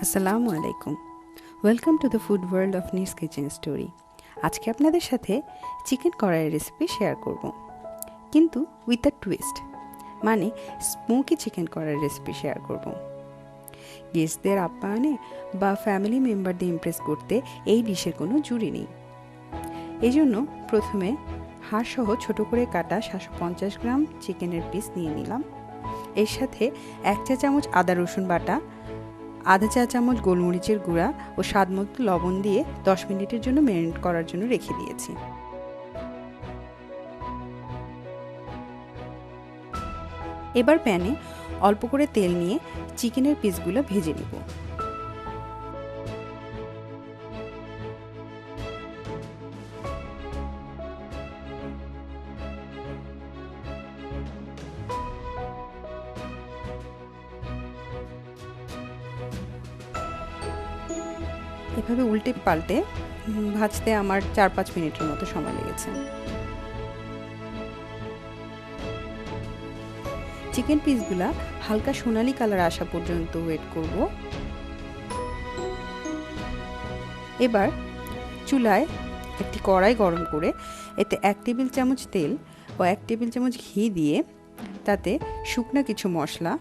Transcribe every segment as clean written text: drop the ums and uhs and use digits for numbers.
আসসালামু আলাইকুম। Welcome to the food world of নিস কিচেন স্টোরি। আজকে আপনাদের সাথে চিকেন কড়াইয়ের রেসিপি শেয়ার করব, কিন্তু উইথ আ টুইস্ট, মানে স্মোকি চিকেন কড়াইয়ের রেসিপি শেয়ার করব। গেস্টদের আপ্যায়নে বা ফ্যামিলি মেম্বারদের ইমপ্রেস করতে এই ডিশের কোনো জুড়ি নেই। এই জন্য প্রথমে হাড়সহ ছোটো করে কাটা 750 গ্রাম চিকেনের পিস নিয়ে নিলাম। এর সাথে 1 চা চামচ আদা রসুন বাটা, আধা চা চামচ গোলমরিচের গুঁড়া ও স্বাদমতো লবণ দিয়ে 10 মিনিটের জন্য ম্যারিনেট করার জন্য রেখে দিয়েছি। এবার প্যানে অল্প করে তেল নিয়ে চিকেনের পিসগুলো ভেজে নেব। এভাবে উল্টে পাল্টে ভাজতে আমার 4-5 মিনিটের মতো সময় লেগেছে। চিকেন পিসগুলা হালকা সোনালী কালার আসা পর্যন্ত ওয়েট করব। এবার চুলায় একটি কড়াই গরম করে এতে 1 টেবিল চামচ তেল ও 1 টেবিল চামচ ঘি দিয়ে তাতে শুকনা কিছু মশলা,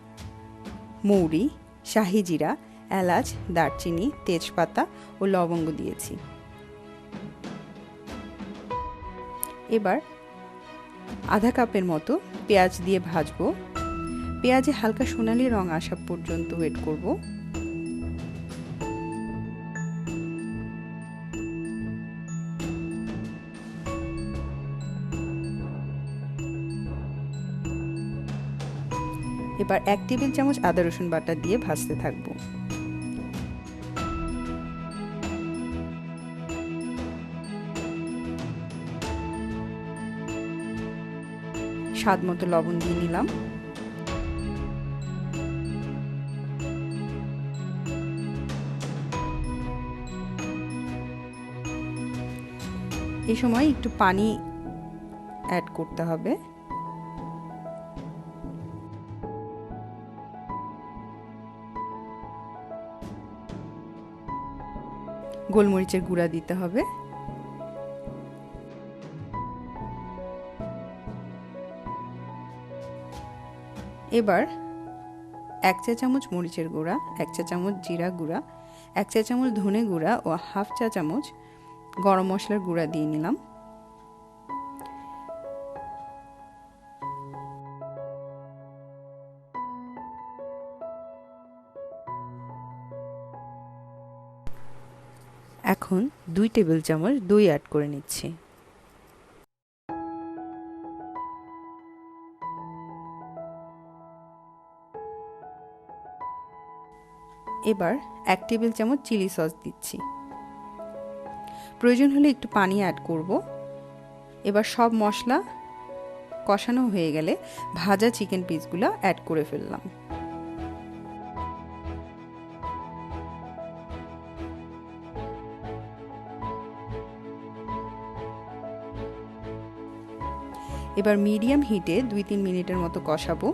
মৌরি, শাহি জিরা, এলাচ, দারচিনি, তেজপাতা ও লবঙ্গ দিয়েছি। এবার আধা কাপের মতো পেঁয়াজ দিয়ে ভাজবো। পেঁয়াজে হালকা সোনালি রং আসা পর্যন্ত ওয়েট করব। এবার 1 টেবিল চামচ আদা রসুন বাটা দিয়ে ভাজতে থাকবো। স্বাদ মতো লবণ দিয়ে নিলাম। এই সময় একটু পানি অ্যাড করতে হবে। গোলমরিচের গুঁড়া দিতে হবে। এবার 1 চা চামচ মরিচের গুঁড়া, 1 চা চামচ জিরা গুঁড়া, 1 চা চামচ ধনে গুঁড়া ও হাফ চা চামচ গরম মশলার গুঁড়া দিয়ে নিলাম। এখন 2 টেবিল চামচ দই অ্যাড করে নিচ্ছি। এবার 1 টেবিল চামচ চিলি সস দিচ্ছি। প্রয়োজন হলে একটু পানি অ্যাড করব। এবার সব মশলা কষানো হয়ে গেলে ভাজা চিকেন পিসগুলো অ্যাড করে ফেললাম। এবার মিডিয়াম হিটে 2-3 মিনিটের মতো কষাবো।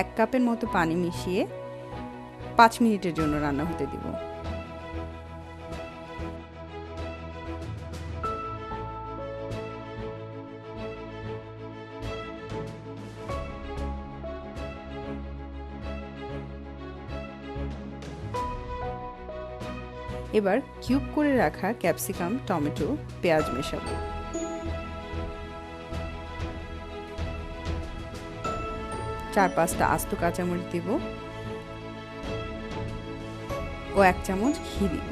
1 কাপের মতো পানি মিশিয়ে 5 মিনিটের জন্য রান্না হতে দিব। এবার কিউব করে রাখা ক্যাপসিকাম, টমেটো, পেঁয়াজ মেশাবো। চার 5টা আস্ত কাঁচামরিচ দিব ও 1 চামচ ঘি দিব।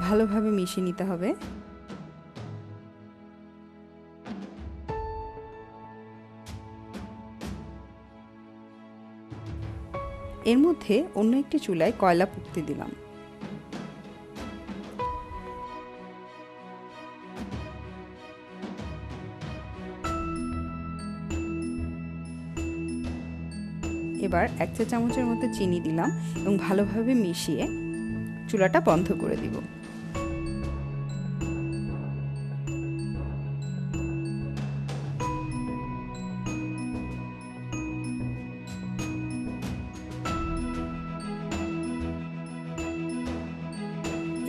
ভালোভাবে মিশিয়ে নিতে হবে। এর মধ্যে অন্য একটি চুলায় কয়লা পুড়তে দিলাম। এবার 1 চা চামচের মতো চিনি দিলাম এবং ভালোভাবে মিশিয়ে চুলাটা বন্ধ করে দিব।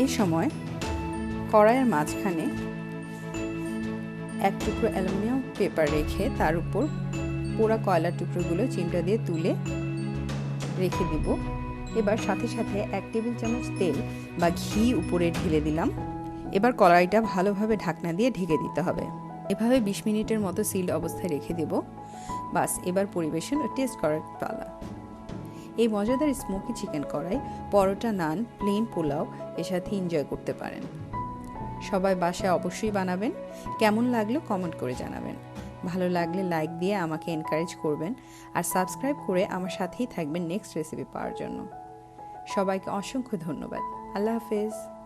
এই সময় কড়াইয়ের মাঝখানে এক টুকরো অ্যালুমিনিয়াম পেপার রেখে তার উপর পোড়া কয়লার টুকরোগুলো চিমটা দিয়ে তুলে রেখে দিব। এবার সাথে সাথে 1 টেবিল চামচ তেল বা ঘি উপরে ঢেলে দিলাম। এবার কড়াইটা ভালোভাবে ঢাকনা দিয়ে ঢেকে দিতে হবে। এভাবে 20 মিনিটের মতো সিল্ড অবস্থায় রেখে দেব। বাস, এবার পরিবেশন ও টেস্ট করার পালা। এই মজাদার স্মোকি চিকেন কড়াই পরোটা, নান, প্লেন পোলাও এর সাথে এনজয় করতে পারেন। সবাই বাসায় অবশ্যই বানাবেন। কেমন লাগলো কমেন্ট করে জানাবেন। ভালো লাগলে লাইক দিয়ে আমাকে এনকারেজ করবেন আর সাবস্ক্রাইব করে আমার সাথেই থাকবেন নেক্সট রেসিপি পাওয়ার জন্য। সবাইকে অসংখ্য ধন্যবাদ। আল্লাহ হাফেজ।